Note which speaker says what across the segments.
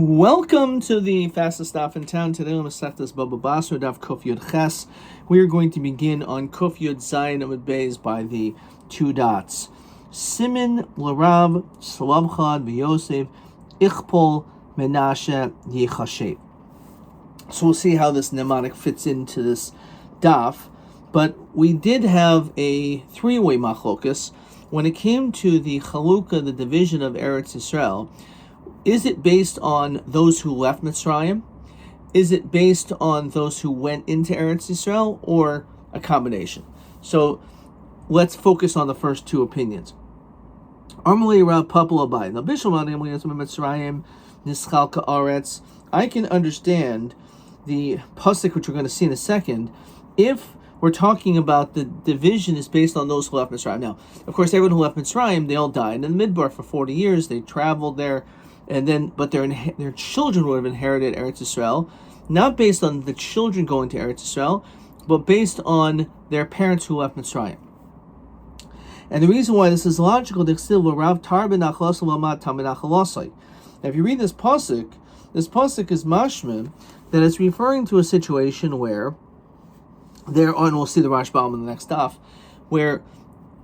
Speaker 1: Welcome to the fastest stop in town. Today on Masechtas Bava Batra Daf Kuf Yud Ches. We are going to begin on Kuf Yud Zayin Amud Beis by the two dots. Simin L'Rav Slavchad v'Yosef Ichpol Menashe Yichashev. So we'll see how this mnemonic fits into this daf. But we did have a three-way machlokas when it came to the Chalukah, the division of Eretz Yisrael. Is it based on those who left Mitzrayim? Is it based on those who went into Eretz Yisrael, or a combination? So let's focus on the first two opinions. I can understand the pasuk, which we're going to see in a second, if we're talking about the division is based on those who left Mitzrayim. Now, of course, everyone who left Mitzrayim, they all died in the Midbar for 40 years. They traveled there. And then, but their children would have inherited Eretz Yisrael, not based on the children going to Eretz Yisrael, but based on their parents who left Mitzrayim. And the reason why this is logical, now if you read this pasuk is mashma that it's referring to a situation where there are, and we'll see the Rashbam in the next daf, where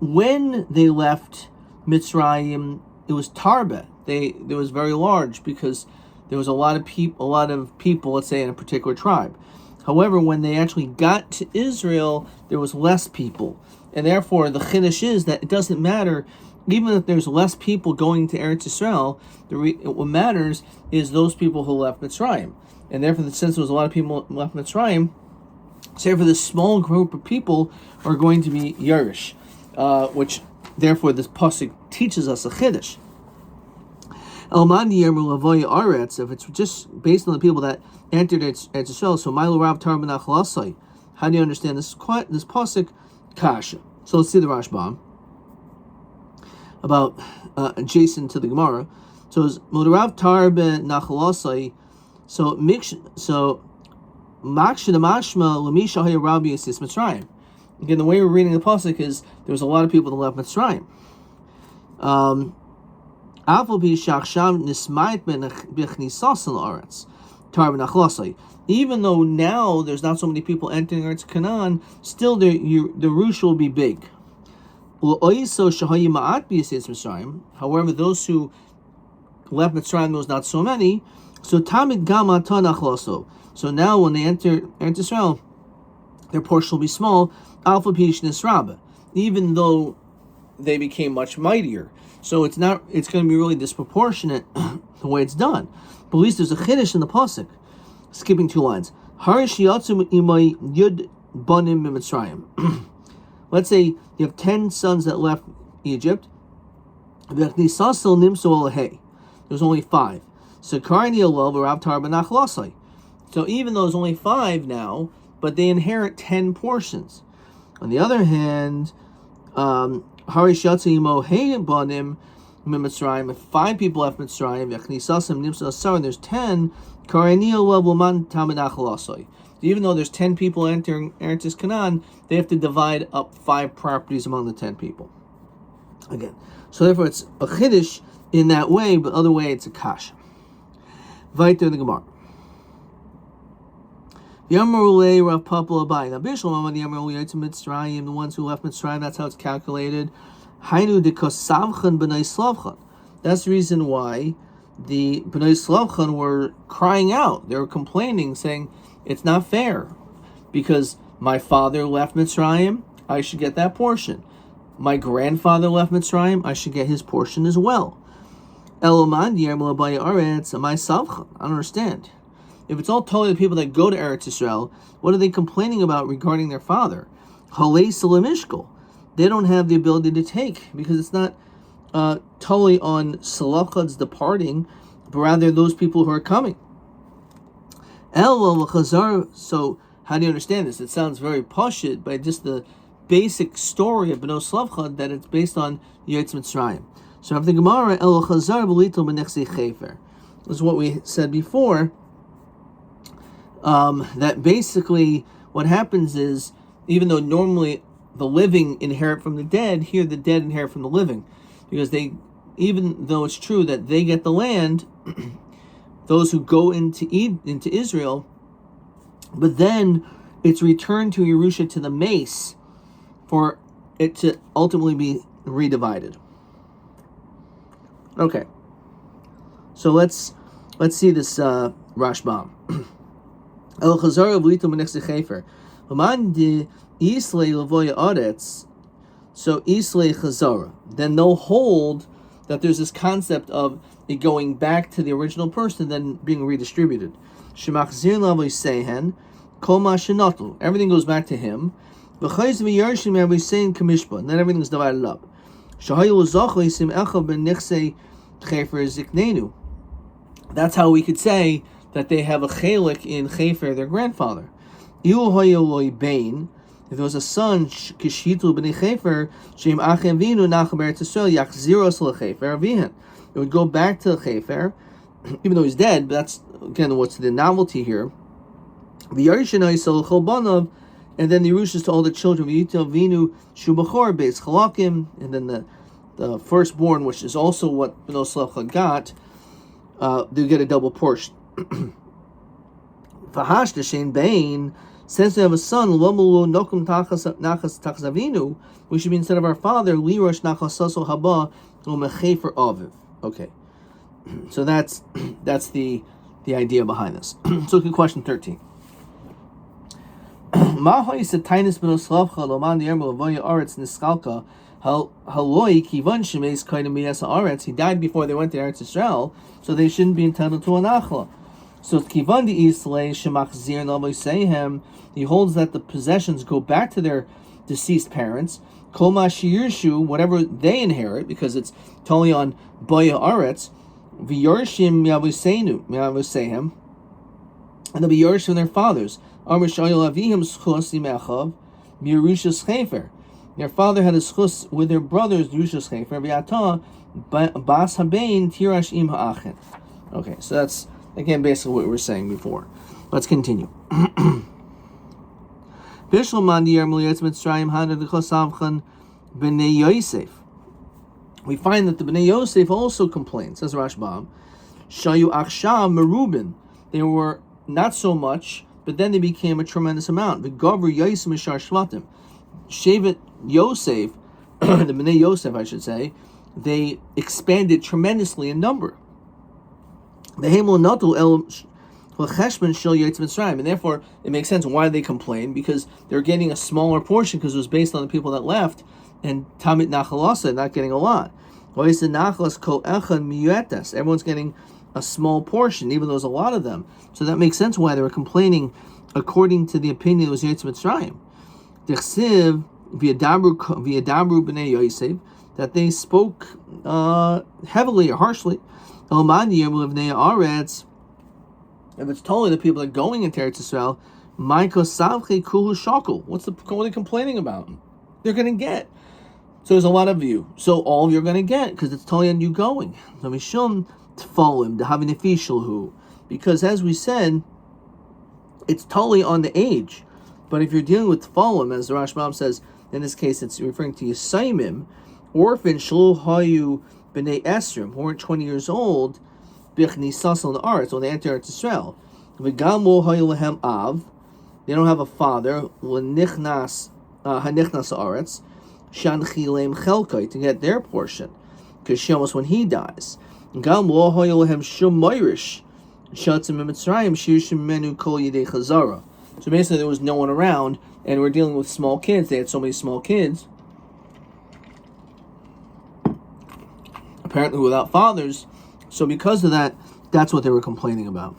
Speaker 1: when they left Mitzrayim, it was Tarba. It was very large because there was a lot of people, let's say, in a particular tribe. However, when they actually got to Israel, there was less people. And therefore, the chiddush is that it doesn't matter, even if there's less people going to Eretz Yisrael, what matters is those people who left Mitzrayim. And therefore, since there was a lot of people who left Mitzrayim, so therefore this small group of people are going to be Yerush, which, therefore, this pasuk teaches us a chiddush. If it's just based on the people that entered Eretz Yisrael, so Milo Rav Tar Benach Lasai, how do you understand this pasuk? Kasha. So let's see the Rashbam about adjacent to the Gemara. So it's Rav Tar Benach Lasai. So Makshid Mashma Lamisha Hay Rabbi Yasis Mitzrayim. Again, the way we're reading the pasuk is there was a lot of people that left Mitzrayim. Even though now there's not so many people entering Eretz Canaan, still the Rush will be big. However, those who left Mitzrayim, there was not so many. So now when they enter Israel, their portion will be small. Even though they became much mightier. So it's going to be really disproportionate the way it's done. But at least there's a chiddush in the pasuk. Skipping two lines. Let's say you have 10 sons that left Egypt. There's only 5. So even though there's only 5 now, but they inherit 10 portions. On the other hand, if 5 people left Mitzrayim, and there's 10, even though there's 10 people entering Eretz Canaan, they have to divide up 5 properties among the 10 people. Again, so therefore it's a chiddush in that way, but other way it's a kasha. Weiter the Gemara. The ones who left Mitzrayim, that's how it's calculated. That's the reason why the Bnei Slavchan were crying out. They were complaining, saying, it's not fair, because my father left Mitzrayim, I should get that portion. My grandfather left Mitzrayim, I should get his portion as well. I don't understand. If it's all totally the people that go to Eretz Yisrael, what are they complaining about regarding their father? Halei Salamishkal. They don't have the ability to take, because it's not totally on Salachad's departing, but rather those people who are coming. So how do you understand this? It sounds very pashut by just the basic story of Bnei Slavchad that it's based on Yetz Mitzrayim. So after the Gemara, El Chazar B'lito B'nechsei Chefer. This is what we said before. That basically what happens is, even though normally the living inherit from the dead, here the dead inherit from the living, because even though it's true that they get the land, those who go into Israel, but then it's returned to Yerusha, to the mace, for it to ultimately be redivided. Okay, so let's see this Rashbam. El Chazar v'litum b'nechse chefer. L'man de islay levoya aretz. So islay Chazara. Then they'll hold that there's this concept of it going back to the original person, then being redistributed. Shemachzir lavoy sehen kol ma shenatlu. Everything goes back to him. V'chayz v'yarshim lavoy sehen kamishpa. And then everything's divided up. Shahayu l'zachli sim echav b'nechse chefer ziknenu. That's how we could say that they have a chelik in chefer, their grandfather. Ilu hoyeloi bain. If there was a son, kishitu b'nei chefer, sheim achem vinu nachem eretz Yisrael yachziros lechefer avihen. It would go back to the chefer, even though he's dead. But that's again what's the novelty here. V'yarishanai yisol chol, and then the Yerush to all the children. V'yitel vinu shubachor beis chalakim, and then the firstborn, which is also what Bnei Slavcha got, they get a double portion. Fahash d'shein bain. Since we have a son, we should be, instead of our father, lirosh nachasaso haba u'mechefer aviv. Okay, so that's the idea behind this. So look at question 13. He died before they went to Eretz Yisrael, so they shouldn't be entitled to an achla. So Kivan di Islay Shemachzir Lavoy Seihem, he holds that the possessions go back to their deceased parents. Kol ma shirshu, whatever they inherit, because it's totally on Boya Aretz. V'yorshim Yavoy Seihem, and they'll be Yorshim their fathers. Amr Shayol Avihim Schus Imechav Mirushas Chefer. Their father had a schus with their brothers Rushas Chefer. V'yata Bas Habein Tirash Im Ha'achen. Okay, so that's again basically what we were saying before. Let's continue. We find that the Bnei Yosef also complained, says Rashbam. Shayu Achshav Merubin. They were not so much, but then they became a tremendous amount. The Govr Yosef Mishar Shvatim. Shevet Yosef, the Bnei Yosef, I should say, they expanded tremendously in number. And therefore, it makes sense why they complain, because they're getting a smaller portion because it was based on the people that left, and Tamit Nachalasa not getting a lot. Everyone's getting a small portion, even though there's a lot of them. So that makes sense why they were complaining, according to the opinion that was Yetz Mitzrayim. Dechsiv v'yadabru b'nei Yosef, that they spoke heavily or harshly. If it's totally the people that are going into Eretz Yisrael, what are they complaining about? They're going to get. So there's a lot of you. So all of you are going to get, because it's totally on you going. Because as we said, it's totally on the age. But if you're dealing with Tfalim, as the Rashbam says, in this case it's referring to Yisaimim, orphan Shlu Hayu B'nei Esrim, who weren't 20 years old, B'chnisas on the Aretz, when they enter Eretz Yisrael. V'gam lo hayu lehem av, they don't have a father, L'nichnas hanichnas Aretz, Shan Chilem Chelkai, to get their portion, because Shemos, when he dies. Gam lo hayu lehem Shum Moirish, Shatzim Mitzrayim, Shirshim Menu Kol Yidei Chazara. So basically there was no one around, and we're dealing with small kids. They had so many small kids, apparently without fathers. So because of that, that's what they were complaining about.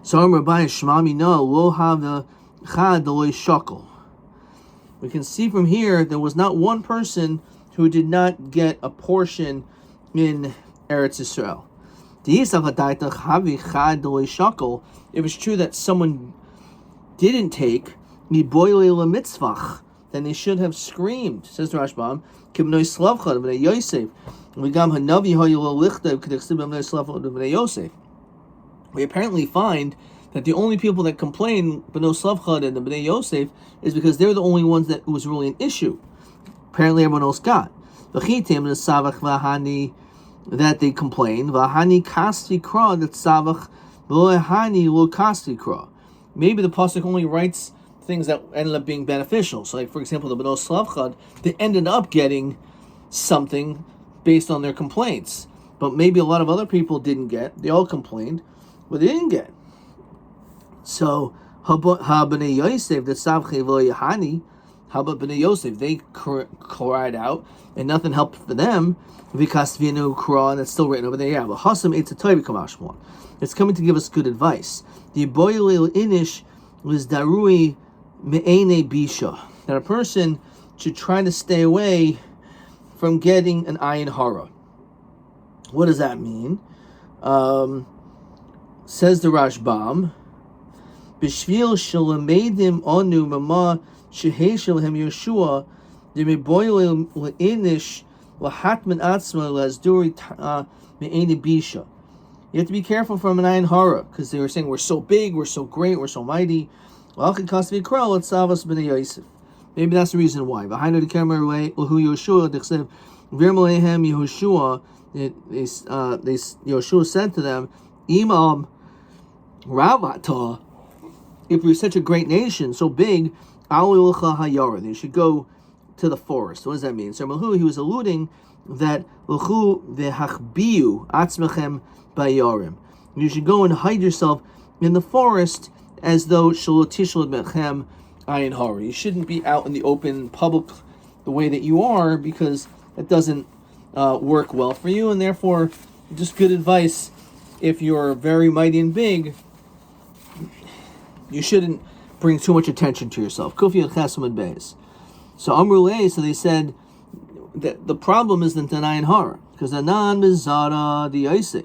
Speaker 1: So Rabbi Shmami no lo have chad loy shakel. We can see from here there was not one person who did not get a portion in Eretz Yisrael. If it's true that someone didn't take mitzvah, then they should have screamed. Says the Rashbam, we apparently find that the only people that complain, B'nai Slavchad and the B'nai Yosef, is because they're the only ones that it was really an issue. Apparently everyone else got. that they complained. V'hani kasvi kra that tzavach v'lohani lo kasvi kra. Maybe the pasuk only writes things that ended up being beneficial. So, like for example, the B'no Slavchad, they ended up getting something based on their complaints. But maybe a lot of other people didn't get. They all complained, but they didn't get. So, B'nei Yosef, the Savchei v'lohani, how about B'nei Yosef? They cried out, and nothing helped for them. Because V'inu Quran, that's still written over there. Yeah, but Hasam Eitz Toiv Kamashmon. It's coming to give us good advice. The Boilil Inish was Darui Me'ene Bisha. That a person should try to stay away from getting an ayin hara. What does that mean? Says the Rashbam, B'shvil Shalamedim Anu Mama Sheheshel Hem Yeshua the Boilil Inish. You have to be careful from an ayin hara, because they were saying we're so big, we're so great, we're so mighty. Maybe that's the reason why. Behind the camera way, Yeshua said to them, Imam Ravata, if you're such a great nation, so big, they should go to the forest. What does that mean? So he was alluding that you should go and hide yourself in the forest as though you shouldn't be out in the open public the way that you are, because it doesn't work well for you, and therefore just good advice, if you're very mighty and big, you shouldn't bring too much attention to yourself. So Amruleh, so they said that the problem isn't the ayin hara, because Anan Mizara the Yosef.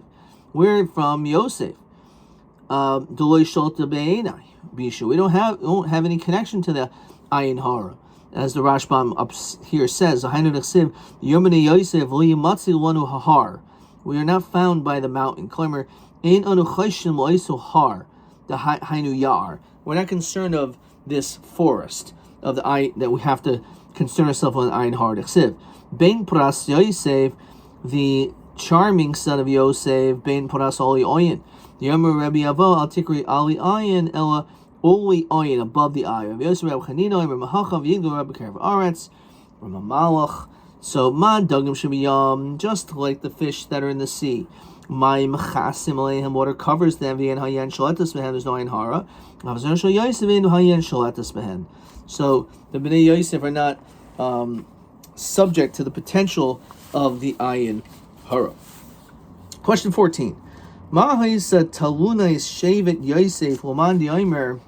Speaker 1: We're from Yosef. Deloy Sholta Be'enai Bishu. We don't have any connection to the ayin hara. As the Rashbam up here says, Yomene Yosef Liyamatzi Lanu Hahar. We are not found by the mountain. Claimer, Ein Anu Chayshim Loiso Har, the Hainu Yar. We're not concerned of this forest of the eye that we have to concern ourselves with ayin hara. Bein Pras Yosef, the charming son of Yosef, Bein Pras Oli Oyin. Yomi Rabbi Avo Al Tikri Ali Ayin Ella Oli Oyin, above the eye. Rabbi Yosef Rabbi Chanina Rabbi Mahachav Yigdal Rabbi Kerev Aretz Rabbi Malach. So Man Dugim should be just like the fish that are in the sea. My Mechasim Aleihem, water covers them. V'en Hayan Shalatas Behen, there's no ayin hara. Avzon Shal Yosef V'en Hayan Shalatas Behen. So the Bnei Yosef are not subject to the potential of the ayin hara. Question 14. Ma'haisa talunais shevet Yosef l'man di'omer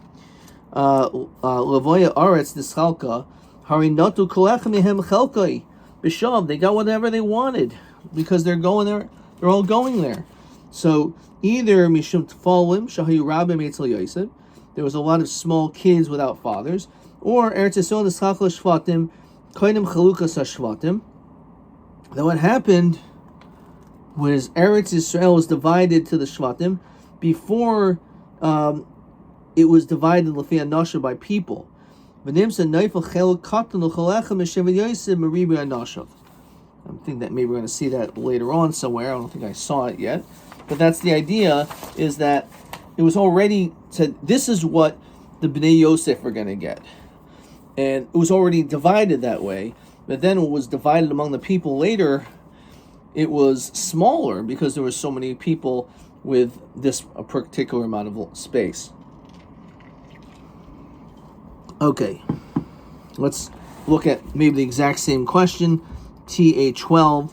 Speaker 1: levoya aretz nischalka harinatu kolechem mehem chelkai b'shav. They got whatever they wanted because they're going there. They're all going there. So either mishum tfalim shahayu rabim etzel Yosef, there was a lot of small kids without fathers, or Eretz Yisrael nischalka shvatim koinim chalukas hashvatim. Then what happened was Eretz Yisrael was divided to the shvatim before it was divided lefi anasha by people. I think that maybe we're going to see that later on somewhere. I don't think I saw it yet. But that's the idea, is that it was already said, this is what the Bnei Yosef are going to get. And it was already divided that way. But then it was divided among the people later. It was smaller because there were so many people with this a particular amount of space. Okay. Let's look at maybe the exact same question. TA12.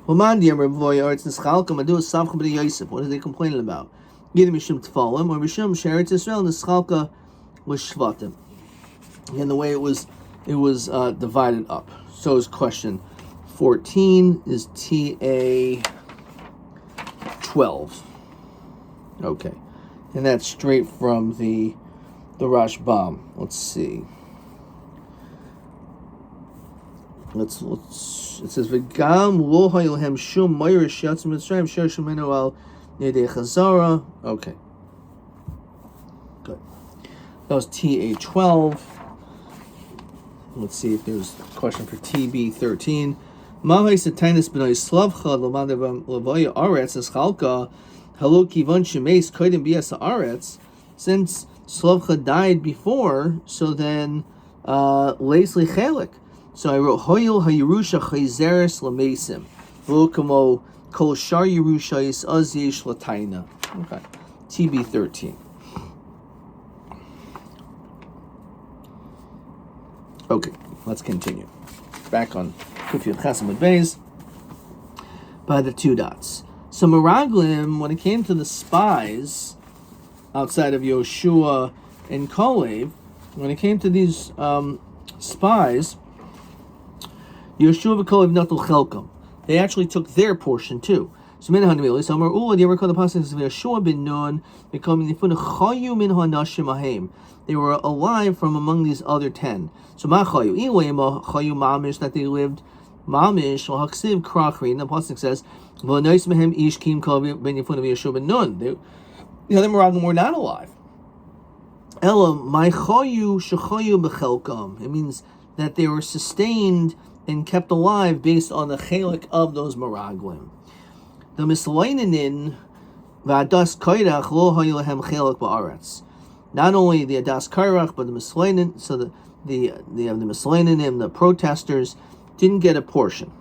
Speaker 1: What are they complaining about? Either Mishum Tfalim or Mishum Sheretz Yisrael Nischalka was Shvatim. Again, the way it was divided up. So is question 14 is TA12. Okay. And that's straight from the Rashbam. Let's see. It says V'gam lo hayilhem shum mayrish yatzim mitzrayim sher shumenu al yedei chazara. Okay. Good. That was TA12. Let's see if there's a question for TB13. Mahai Satanis Benoy Slavcha Lomadavam Lavoya Aretz Eschalka Hello Kivon Shemes Kodim Bias Aretz. Since Slavcha died before, so then Leslie Chelik. So I wrote Hoyel Hayerusha Chayzeres Lamesim. Volkamo Kol Shar Yerusha Is Azish Lataina. Okay. TB 13. Okay, let's continue. Back on Kufiyot Chesed Beis by the 2 dots. So Meraglim, when it came to the spies outside of Yoshua and Kalev, when it came to these spies, Yoshua and Kalev Natul Chelkam, they actually took their portion too. So Minhan so Amar Ula, the ever called the pasuk of Yoshua bin Nun, becoming the Chayu min Hanashim Ahem. They were alive from among these other 10. So Ma Chayu, Iwema Chayu Mamish, that they lived Mamish, or Haksiv Krachri, and the pasuk says, V'nois mehem ish kim Kalev ben Yefun of Yoshua bin Nun. The other Meraglim were not alive. Ella, my Chayu Shechayu Bechelkam. It means that they were sustained and kept alive based on the chelik of those Meraglim. The Mislainanin v'adas kairach lo hayu lahem chelik ba'aretz. Not only the adas kairach, but the Mislainin, so the Mislainanim, the protesters, didn't get a portion.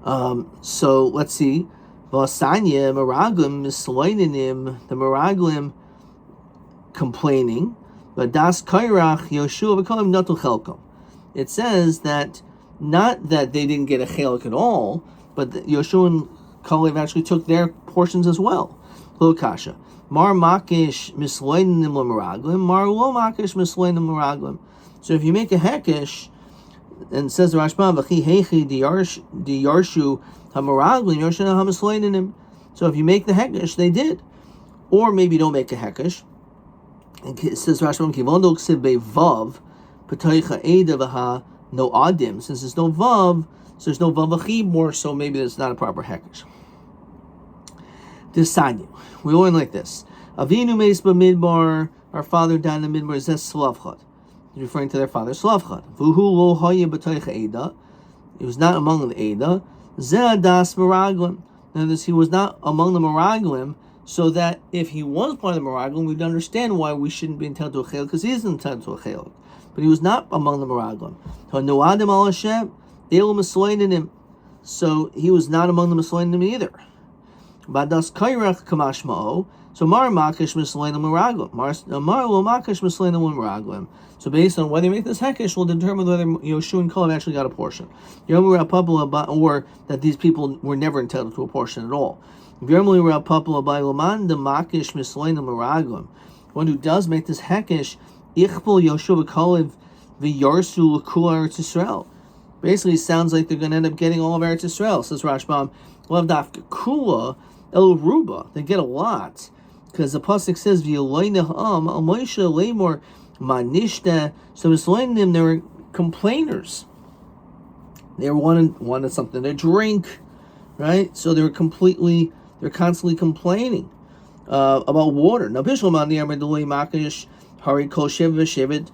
Speaker 1: So let's see. V'asanya Meraglim Mislainanim, the Meraglim complaining, v'adas kairach Yoshua v'kolim natul chelkom. It says that not that they didn't get a chelik at all, but Yoshua and Kalev actually took their portions as well. Lo kasha. Mar makish misleinim l'meraglim, mar lo makish misleinim l'meraglim. So if you make a hekesh, and says the Rashba, v'chi hechi di yarshu ha-meraglim, yarshu ha-misleinim. So if you make the hekesh, they did. Or maybe don't make a hekesh. And it says Rashba, kivondo ksiv be'vav, p'toicha eda v'ha no adim. Since there's no vav, so there's no vavachim more, so maybe it's not a proper hekesh. Disanya. We learn like this. Avinu meis b'midbar, our father died in the midbar, zes slavchad. Referring to their father Slavchad. Vuhu lo haya b'toicha eda. He was not among the eda. Zeh das meraglim. In other words, he was not among the meraglim, so that if he was part of the meraglim, we'd understand why we shouldn't be entitled to a chelik, because he is entitled to a chelik. But he was not among the meraglim. Hanoadim al Hashem. So he was not among the Mislainim either. Badas kairach kamashma'o. So mar makish mislainim meraglim. Mar lo makish mislainim meraglim. So based on whether you make this hekesh, will determine whether Yoshua and Kalev actually got a portion. Or that these people were never entitled to a portion at all. One who does make this hekesh, ichbol Yoshua Kalev v'yarsu l'kul Eretz Yisrael. Basically, it sounds like they're going to end up getting all of Eretz Yisrael. Says Rashbam, Lav dafka kula el ruba. They get a lot, because the pasuk says v'yolein ha'am al Moshe leimor manishta. So Mislainim, they were complainers. They wanted something to drink, right? So they're constantly complaining about water. Now Bishlam on the Amadulay Makish Hari Kol Shev V'Shevet.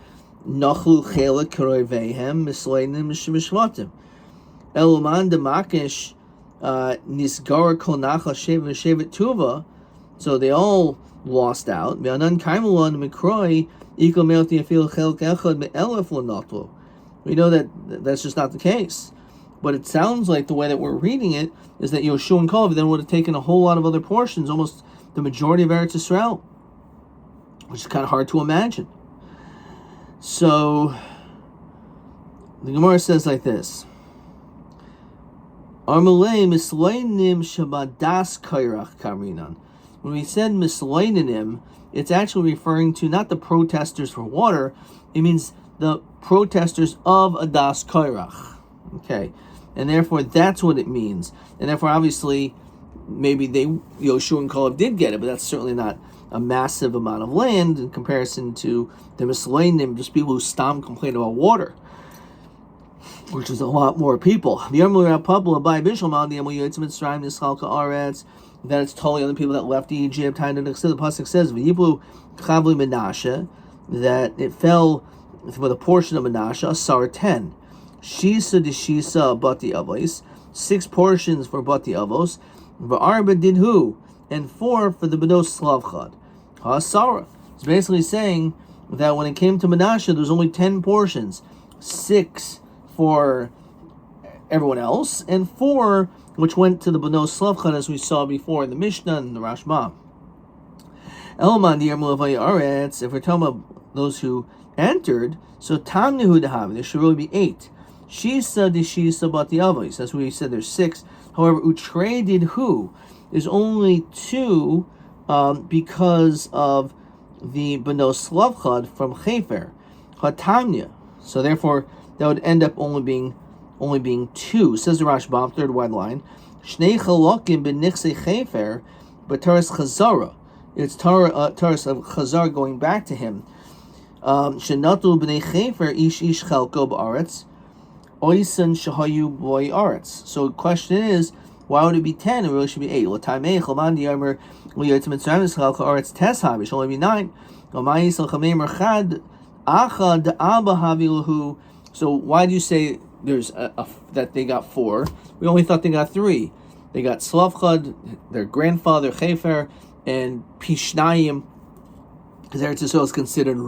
Speaker 1: Nachlu chelik karoivehem misleinim mishvatim. Eluman demakish nisgar kol nachal shevet tuva. So they all lost out. Me'anan kaimulan mikroi ikol me'oti afil chelik echad me'elef l'natlu. We know that that's just not the case. But it sounds like the way that we're reading it is that Yoshua and Kalev then would have taken a whole lot of other portions, almost the majority of Eretz Yisrael, which is kind of hard to imagine. So the Gemara says like this: Armalei mislainim shabadas kairach karinan. When we said mislainim, it's actually referring to not the protesters for water; it means the protesters of adas kairach. Okay, and therefore that's what it means. And therefore, obviously, maybe Yoshua and Kalev did get it, but that's certainly not a massive amount of land in comparison to the Mislainim, just people who complain about water, which is a lot more people. That it's totally on the people that left Egypt. The pasuk says that it fell for the portion of Menashe, Asar 10. Shisa de Shisa Bati Avos, 6 portions for Bati Avos, V'arba did who, and 4 for the Benos Slavchad. Ha'asara. It's basically saying that when it came to Menashe, there was only 10 portions, 6 for everyone else, and 4 which went to the Benos Slavchad, as we saw before in the Mishnah and the Rashba. Elman Yermulavay Aretz, if we're talking about those who entered, so Tamnihu Dahav, there should really be 8. Shisa de Shisa Bati Avos, that's what we said there's 6. However, Utredid who is only 2 because of the Benos Slavchad from Chefer. Hatamnya. So therefore that would end up only being 2. Says the Rashbam, third wide line. Shnei Chalokim b'nichsei Chefer, but Taras Chazara. It's Taras of Chazar going back to him. Shenatu b'nei Chefer ish chelko b'aretz. Oisan shahayu boy aretz. So the question is, why would it be 10? It really should be 8. L'tamei chalman diyamer liyotim mitzrayim chelko aretz teshav. It should only be 9. L'mayis l'chameim rechad achad da'aba havilahu. So why do you say there's that they got 4? We only thought they got 3. They got Slavchad, their grandfather Chefer, and Pishnayim, because Eretz Yisrael is considered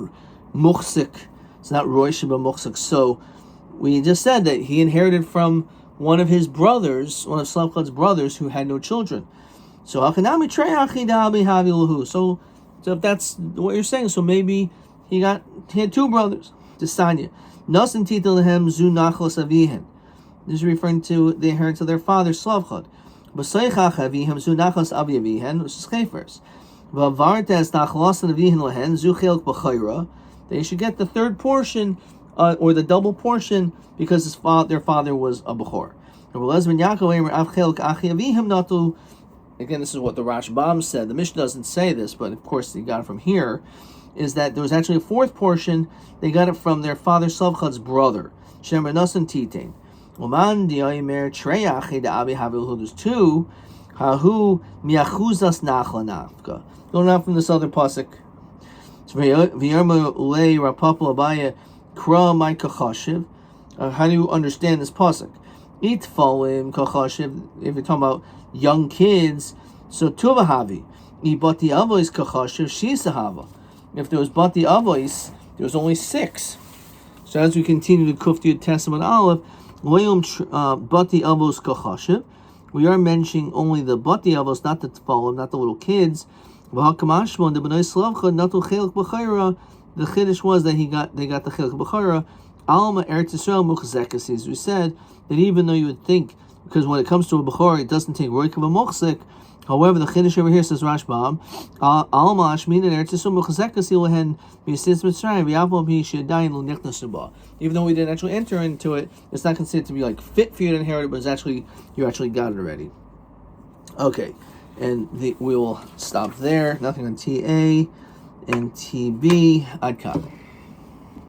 Speaker 1: muchsik. It's not roish but muchsik. So we just said that he inherited from one of his brothers, one of Slavchad's brothers, who had no children. So so if that's what you're saying, so maybe he had 2 brothers. Desanya. Nasan titalehem zu nachlos avihem. This is referring to the inheritance of their father Slavchad. B'seichach avihem zu nachlos avi avihen, which is Chefer's. V'avartes nachlos avihen lehen zu chelk b'chayra. They should get the 3rd portion, or the double portion, because their father was a b'chor. Again, this is what the Rashbam said. The Mishnah doesn't say this, but of course he got it from here. Is that there was actually a 4th portion. They got it from their father Slavchad's brother. Shemer Nasan Titain. Oman diaymer treyach da abi havilu. There's 2. Hahu miachuzas nachla nafka. Going on from this other pasuk. V'yarma ulei rapapul abaya kra my kachashiv. How do you understand this pasuk? Itfalim kachashiv. If you're talking about young kids, so tuvahavi. Ibati avois kachashiv shisahava. If there was Bati Avos, there was only 6. So as we continue to Kuf Yud Testament Aleph, Bati Avos Kachashiv, we are mentioning only the Bati Avos, not the Tfalim, not the little kids. The Chiddush was that they got the Chilk B'chayra. Alma Eretz Yisrael Muchzekas, as we said, that even though you would think, because when it comes to a B'chor, it doesn't take Roik of a Muchzik. However, the Chiddush over here says Rashbam, Alma Ashmin and Eretz Yisrael Muchzekas Ilehen B'Yisis Mitzrayim V'Yavol B'Yishadayin L'Nichnas Sheba. Even though we didn't actually enter into it, it's not considered to be like fit for you to inherit it, but it's actually you actually got it already. Okay, and we will stop there. Nothing on TA and TB. Ad Kan.